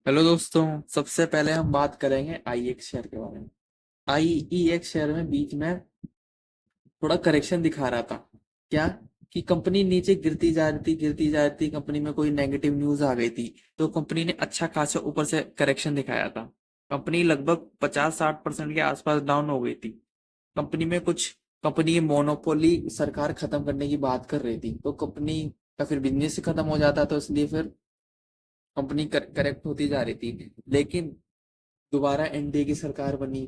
Hello दोस्तों। सबसे पहले हम बात करेंगे IEX शेयर के बारे में। IEX शेयर में बीच में थोड़ा करेक्शन दिखा रहा था। क्या कि कंपनी नीचे गिरती जा रही थी, कंपनी में कोई नेगेटिव न्यूज आ गई थी, तो कंपनी ने अच्छा खासा ऊपर से करेक्शन दिखाया था। कंपनी लगभग 50-60% के आसपास डाउन हो गई थी। कंपनी में कुछ कंपनी की मोनोपोली सरकार खत्म करने की बात कर रही थी, तो कंपनी का फिर बिजनेस ही खत्म हो जाता, तो इसलिए फिर कंपनी करेक्ट होती जा रही थी। लेकिन दोबारा एनडीए की सरकार बनी,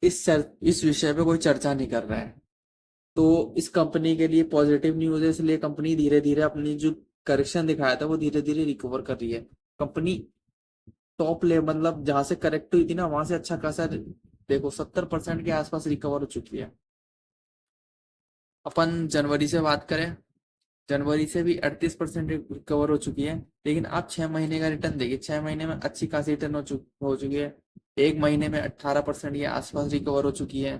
इस विषय पे कोई चर्चा नहीं कर रहा है। तो इस कंपनी के लिए पॉजिटिव न्यूज है, इसलिए कंपनी धीरे धीरे अपनी जो करेक्शन दिखाया था वो धीरे धीरे रिकवर कर रही है। कंपनी टॉप ले मतलब जहां से करेक्ट हुई थी ना, वहां से अच्छा खासा देखो 70% के आसपास रिकवर हो चुकी है। अपन जनवरी से बात करें, जनवरी से भी 38% रिकवर हो चुकी है। लेकिन आप 6 महीने का रिटर्न देखिए, 6 महीने में अच्छी खासी रिटर्न हो चुकी है। एक महीने में 18% के आसपास रिकवर हो चुकी है।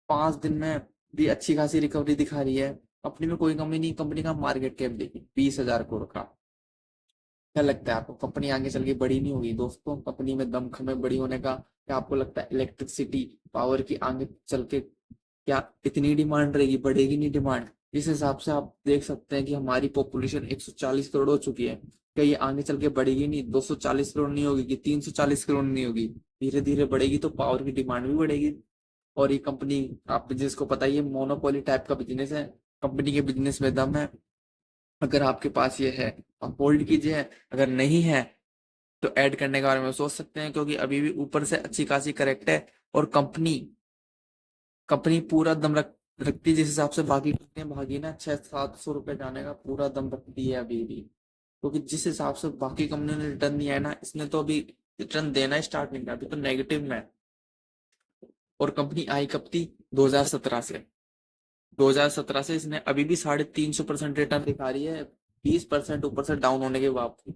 5 दिन में भी अच्छी खासी रिकवरी दिखा रही है। कंपनी में कोई कमी नहीं। कंपनी का मार्केट कैप देखिए 20,000 करोड़ का। क्या लगता है आपको, कंपनी आगे चल के बड़ी नहीं होगी दोस्तों? कंपनी में दमखम है बड़ी होने का। क्या आपको लगता है इलेक्ट्रिसिटी पावर की आगे चल के क्या इतनी डिमांड रहेगी, बढ़ेगी नहीं डिमांड? जिस हिसाब से आप देख सकते हैं कि हमारी पॉपुलेशन 140 करोड़ हो चुकी है, क्या ये आगे चल के बढ़ेगी नहीं? 240 करोड़ नहीं होगी कि 340 करोड़ नहीं होगी? धीरे धीरे बढ़ेगी, तो पावर की डिमांड भी बढ़ेगी। और ये कंपनी, आप बिजनेस को पता ही है, मोनोपोली टाइप का बिजनेस है। कंपनी के बिजनेस में दम है। अगर आपके पास ये है, आप होल्ड कीजिए। अगर नहीं है तो ऐड करने के बारे में सोच सकते हैं, क्योंकि अभी भी ऊपर से अच्छी खासी करेक्ट है। और कंपनी कंपनी पूरा दम रखती है। जिस हिसाब से बाकी कंपनियां भागी ना, 600-700 रुपए जाने का पूरा दम रखती है अभी भी। क्योंकि जिस हिसाब से बाकी कंपनियों ने रिटर्न दिया है ना, इसने तो अभी रिटर्न देना स्टार्ट नहीं किया, अभी तो नेगेटिव में है। और कंपनी आई कब थी? 2017 से। 2017 से इसने अभी भी 350% रिटर्न दिखा रही है, 20% ऊपर से डाउन होने के बावजूद।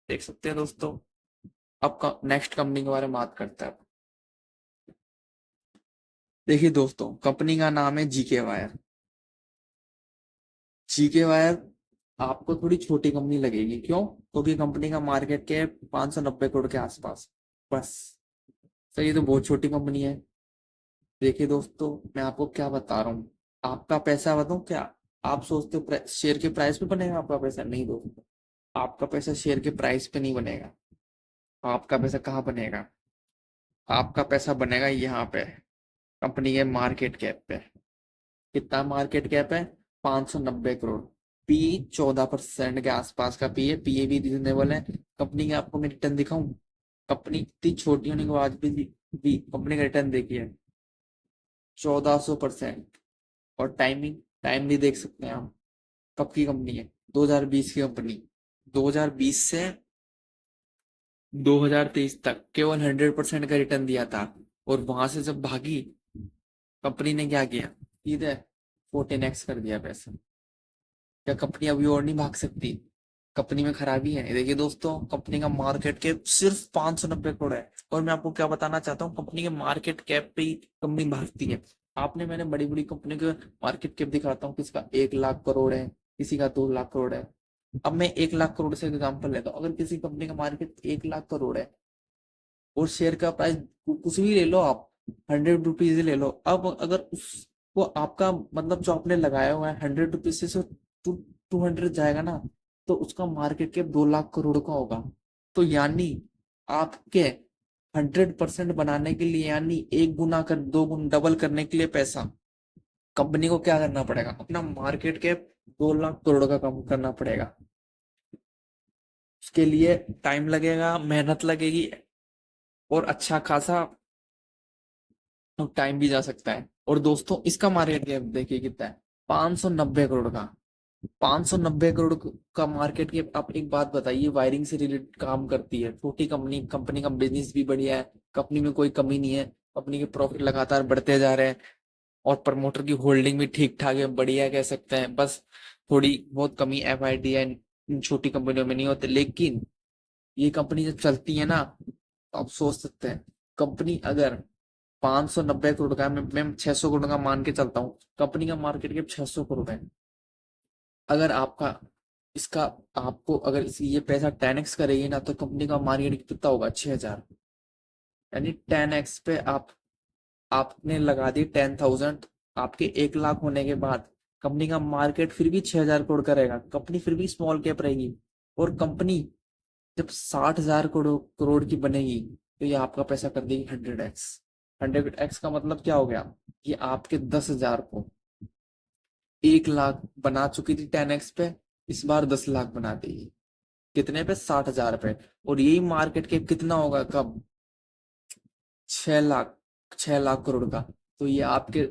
देख सकते हैं दोस्तों। अब नेक्स्ट कंपनी के बारे में बात करते हैं। देखिए दोस्तों, कंपनी का नाम है जीके वायर। जीके वायर आपको थोड़ी छोटी कंपनी लगेगी, क्यों? क्योंकि कंपनी का मार्केट कैप 590 करोड़ के आसपास, बस। सर, ये तो बहुत छोटी कंपनी है। देखिए दोस्तों, मैं आपको क्या बता रहा हूँ, आपका पैसा बताऊँ क्या? आप सोचते हो शेयर के प्राइस पे बनेगा आपका पैसा? नहीं दोस्तों, आपका पैसा शेयर के प्राइस पे नहीं बनेगा। आपका पैसा कहाँ बनेगा? आपका पैसा बनेगा यहाँ पे, कंपनी के मार्केट कैप पे। कितना मार्केट कैप है? 590 करोड़। पी 14% के आसपास का पी है। पीए भी रीजनेबल है। कंपनी का आपको मैं रिटर्न दिखाऊं? कंपनी इतनी छोटी होने के बाद भी कंपनी का रिटर्न देखिए, 1400%। और टाइम भी देख सकते हैं आप। कब की कंपनी है? 2020 की कंपनी। 2020 से 2023 तक केवल 100% का रिटर्न दिया था। और वहां से जब भागी, कंपनी ने क्या किया? सीधे 14x कर दिया पैसा। क्या कंपनी अभी और नहीं भाग सकती? कंपनी में खराबी है। देखिए दोस्तों, कंपनी का मार्केट कैप सिर्फ 590 करोड़ है। और मैं आपको क्या बताना चाहता हूँ, कंपनी के मार्केट कैप पे ही कंपनी भागती है। आपने मैंने बड़ी बड़ी कंपनी के मार्केट कैप दिखाता हूँ, किसका 1 लाख करोड़ है, किसी का 2 लाख करोड़ है। अब मैं 1 लाख करोड़ से एग्जाम्पल लेता हूँ। अगर किसी कंपनी का मार्केट 1 लाख करोड़ है और शेयर का प्राइस कुछ भी ले लो आप, 100 रुपीज ले लो, अब अगर उसको आपका मतलब जो आपने लगाया हुआ है 100 रुपीज से 200 जाएगा ना, तो उसका मार्केट कैप 2 लाख करोड़ का होगा। तो यानी आपके 100% बनाने के लिए, यानी एक गुना कर, दो गुना डबल करने के लिए पैसा, कंपनी को क्या करना पड़ेगा? अपना मार्केट कैप 2 लाख करोड़ का कम करना पड़ेगा। उसके लिए टाइम लगेगा, मेहनत लगेगी, और अच्छा खासा टाइम भी जा सकता है। और दोस्तों, इसका मार्केट कैप देखिए कितना है, 590 करोड़ का। 590 करोड़ का मार्केट कैप। आप एक बात बताइए, वायरिंग से रिलेटेड काम करती है, छोटी कंपनी, कंपनी का बिजनेस भी बढ़िया है, कंपनी में कोई कमी नहीं है, कंपनी के प्रॉफिट लगातार बढ़ते जा रहे हैं, और प्रमोटर की होल्डिंग भी ठीक ठाक है, बढ़िया कह सकते हैं। बस थोड़ी बहुत कमी एफआईडी है, इन छोटी कंपनियों में नहीं होते। लेकिन ये कंपनी जब चलती है ना, तो आप सोच सकते हैं, कंपनी अगर 590 करोड़ का है, मैं 600 करोड़ का मान के चलता हूँ, कंपनी का मार्केट कैप 600 करोड़ है। अगर आपका इसका आपको अगर ये पैसा 10x करेगी ना, तो कंपनी का मार्केट कितना होगा, 6,000। यानी 10x पे आपने लगा दी 10,000, आपके 1 लाख होने के बाद कंपनी का मार्केट फिर भी 6,000 करोड़ का रहेगा, कंपनी फिर भी स्मॉल कैप रहेगी। और कंपनी जब 60,000 करोड़ करोड़ की बनेगी, तो ये आपका पैसा कर देगी 100x। 100x का मतलब क्या हो गया, ये आपके 10,000 को 1 लाख बना चुकी थी 10x पे, इस बार 10 लाख बना देगी। कितने पे, 60,000 पे। और यही मार्केट कैप कितना होगा कब, 6 लाख, 6 लाख करोड़ का। तो ये आपके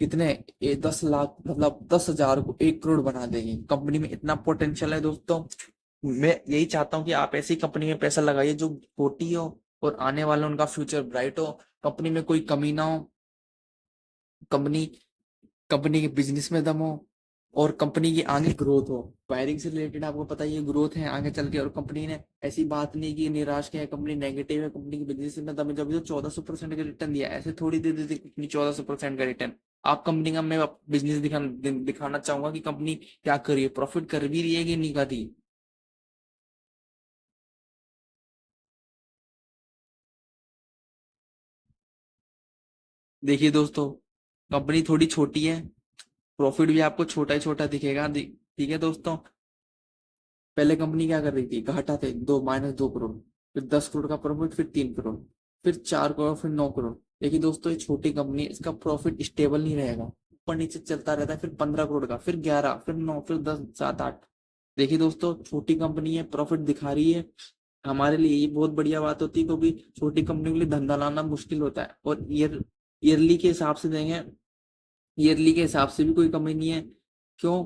कितने, 10 लाख मतलब 10,000 को 1 करोड़ बना देगी। कंपनी में इतना पोटेंशियल है दोस्तों। मैं यही चाहता हूँ कि आप ऐसी कंपनी में पैसा लगाइए जो छोटी हो और आने वाला उनका फ्यूचर ब्राइट हो, कंपनी में कोई कमी ना हो, कंपनी कंपनी के बिजनेस में दम हो, और कंपनी की आगे ग्रोथ हो। वायरिंग से रिलेटेड आपको पता ही है, ग्रोथ है आगे चल के। और कंपनी ने ऐसी बात नहीं की निराश किया है, कंपनी नेगेटिव है, कंपनी के बिजनेस में दम है, जब तो 1400% का रिटर्न दिया, ऐसे थोड़ी दे देती कंपनी 1400% का रिटर्न। आप कंपनी का मैं बिजनेस दिखाना चाहूंगा कि कंपनी क्या कर रही है, प्रॉफिट कर भी रही है कि नहीं कर रही। देखिए दोस्तों, कंपनी थोड़ी छोटी है, प्रॉफिट भी आपको छोटा ही छोटा दिखेगा। ठीक है दोस्तों, पहले कंपनी क्या कर रही थी, घाटा थे, दो -2 करोड़, फिर 10 करोड़ का प्रॉफिट, फिर 3 करोड़, फिर 4 करोड़, फिर 9 करोड़। लेकिन दोस्तों ये छोटी कंपनी, इसका प्रॉफिट स्टेबल नहीं रहेगा, ऊपर नीचे चलता रहता है। फिर 15 करोड़ का, फिर 11, फिर 9, फिर 10, 7, 8। देखिए दोस्तों, छोटी कंपनी है, प्रॉफिट दिखा रही है, हमारे लिए ये बहुत बढ़िया बात होती है, क्योंकि छोटी कंपनी के लिए धंधा लाना मुश्किल होता है। और ईयरली के हिसाब से देंगे, ईयरली के हिसाब से भी कोई कमी नहीं है। क्यों,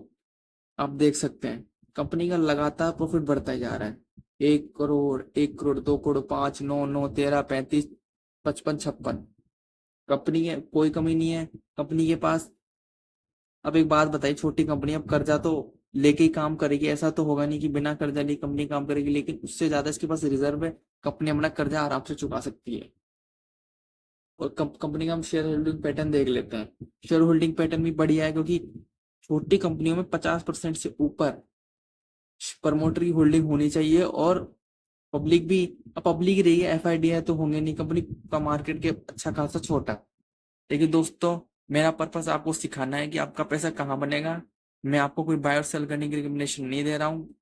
आप देख सकते हैं कंपनी का लगातार प्रॉफिट बढ़ता ही जा रहा है। 1 करोड़, 1 करोड़, 2 करोड़, 5, 9, 9, 13, 35, 55, 56। कंपनी के कोई कमी नहीं है कंपनी के पास। अब एक बात बताइए, छोटी कंपनी अब कर्जा तो लेके ही काम करेगी, ऐसा तो होगा नहीं कि बिना कर्जा लिए कंपनी काम करेगी, लेकिन उससे ज्यादा इसके पास रिजर्व है, कंपनी अपना कर्जा आराम से चुका सकती है। और कंपनी का हम शेयर होल्डिंग पैटर्न देख लेते हैं। शेयर होल्डिंग पैटर्न भी बढ़िया है, क्योंकि छोटी कंपनियों में 50% से ऊपर प्रमोटरी होल्डिंग होनी चाहिए। और पब्लिक भी, अब पब्लिक रही है, एफआईडी है, तो होंगे नहीं, कंपनी का मार्केट के अच्छा खासा छोटा। लेकिन दोस्तों, मेरा पर्पस आपको सिखाना है कि आपका पैसा कहाँ बनेगा। मैं आपको कोई बाय और सेल करने की रिकमेंडेशन नहीं दे रहा हूँ।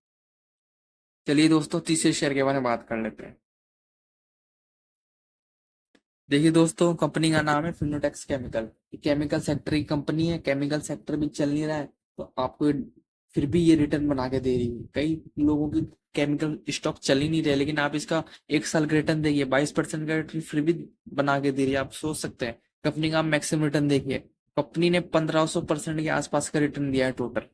चलिए दोस्तों, तीसरे शेयर के बारे में बात कर लेते हैं। देखिए दोस्तों, कंपनी का नाम है फिनोटेक्स केमिकल। केमिकल सेक्टर की कंपनी है, केमिकल सेक्टर भी चल नहीं रहा है, तो आपको फिर भी ये रिटर्न बना के दे रही है। कई लोगों की केमिकल स्टॉक चल ही नहीं रहे, लेकिन आप इसका 1 साल का रिटर्न देखिए, 22% का रिटर्न फिर भी बना के दे रही है। आप सोच सकते हैं, कंपनी का आप मैक्सिमम रिटर्न देखिए, कंपनी ने 1500% के आसपास का रिटर्न दिया है टोटल।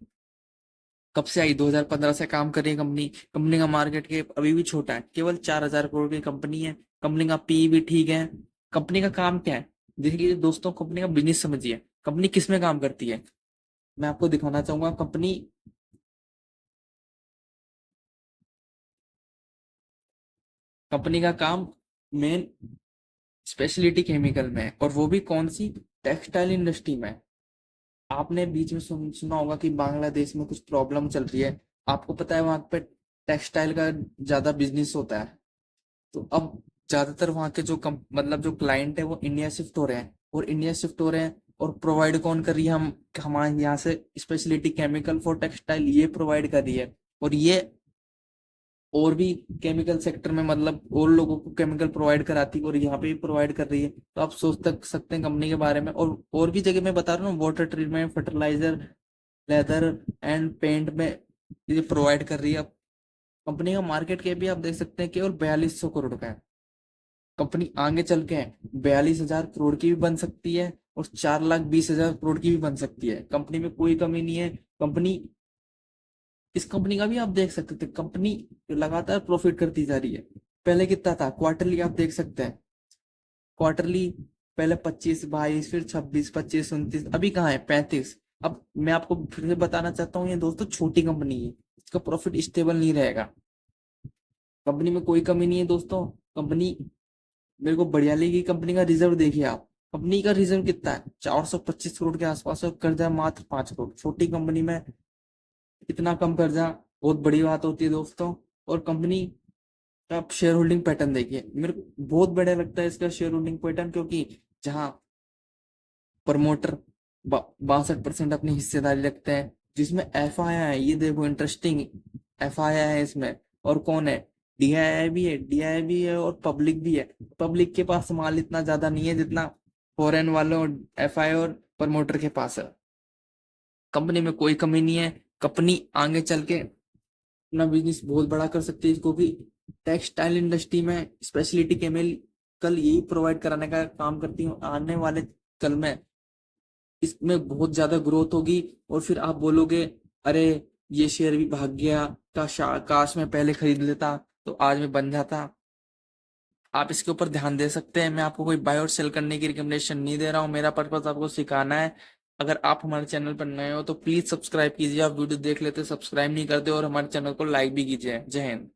कब से आई, 2015 से काम कर रही है कंपनी। कंपनी का मार्केट कैप अभी भी छोटा है, केवल 4,000 करोड़ की कंपनी है। कंपनी का पी भी ठीक है। कंपनी का काम क्या है, देखिए दोस्तों, कंपनी का बिजनेस समझिए, कंपनी किस में काम करती है। मैं आपको दिखाना चाहूंगा कंपनी का काम मेन स्पेशलिटी केमिकल में है, और वो भी कौन सी, टेक्सटाइल इंडस्ट्री में। आपने बीच में सुना होगा कि बांग्लादेश में कुछ प्रॉब्लम चल रही है। आपको पता है वहां पे टेक्सटाइल का ज्यादा बिजनेस होता है। तो अब ज्यादातर वहाँ के जो मतलब जो क्लाइंट है वो इंडिया शिफ्ट हो रहे हैं, और इंडिया शिफ्ट हो रहे हैं, और प्रोवाइड कौन कर रही है, हम हमारे यहाँ से स्पेशलिटी केमिकल फॉर टेक्सटाइल ये प्रोवाइड कर रही है। और ये और भी केमिकल सेक्टर में, मतलब और लोगों को केमिकल प्रोवाइड कराती है, और यहाँ पे भी प्रोवाइड कर रही है। तो आप सोच तक सकते हैं कंपनी के बारे में। और भी जगह मैं बता रहा हूँ, water treatment, fertiliser, leather and paint में ये प्रोवाइड कर रही है। कंपनी का मार्केट कैप भी आप देख सकते हैं, केवल 4200 करोड़ का है। कंपनी आगे चल के 42,000 करोड़ की भी बन सकती है, और 4,20,000 करोड़ की भी बन सकती है। कंपनी में कोई कमी नहीं है। कंपनी इस कंपनी का भी आप देख सकते थे, कंपनी लगातार प्रॉफिट करती जा रही है। पहले कितना था, क्वार्टरली आप देख सकते हैं, क्वार्टरली पहले 25, 22, फिर 26, 25, 29, अभी कहाँ है, 35। अब मैं आपको फिर से बताना चाहता हूँ, ये दोस्तों छोटी कंपनी है, इसका प्रॉफिट स्टेबल नहीं रहेगा। कंपनी में कोई कमी नहीं है दोस्तों। कंपनी मेरे को बढ़िया लगी। कंपनी का रिजर्व देखिए आप, कंपनी का रिजर्व कितना है, 425 करोड़ के आसपास है, कर्जा मात्र 5 करोड़। छोटी कंपनी में इतना कम कर्जा, बहुत बड़ी बात होती है दोस्तों। और कंपनी का आप शेयर होल्डिंग पैटर्न देखिए, मेरे को बहुत बढ़िया लगता है इसका शेयर होल्डिंग पैटर्न, क्योंकि जहाँ प्रमोटर 62% अपनी हिस्सेदारी रखते हैं, जिसमें एफ आई है, ये देखो इंटरेस्टिंग, एफ आई है इसमें, और कौन है, डीआईआई भी है, डीआईआई भी है और पब्लिक भी है। पब्लिक के पास माल इतना ज्यादा नहीं है जितना फॉरेन वालों, एफ आई और प्रमोटर के पास है। कंपनी में कोई कमी नहीं है, कंपनी आगे चल के अपना बिजनेस बहुत बड़ा कर सकती है, क्योंकि टेक्सटाइल इंडस्ट्री में स्पेशलिटी केमिकल यही प्रोवाइड कराने का काम करती हूँ। आने वाले कल में इसमें बहुत ज्यादा ग्रोथ होगी, और फिर आप बोलोगे अरे ये शेयर भी भाग गया, काश मैं पहले खरीद लेता तो आज मैं बन जाता। आप इसके ऊपर ध्यान दे सकते हैं। मैं आपको कोई बाय और सेल करने की रिकमेंडेशन नहीं दे रहा हूँ, मेरा पर्पज आपको सिखाना है। अगर आप हमारे चैनल पर नए हो तो प्लीज सब्सक्राइब कीजिए। आप वीडियो देख लेते सब्सक्राइब नहीं करते, और हमारे चैनल को लाइक भी कीजिए। जय हिंद।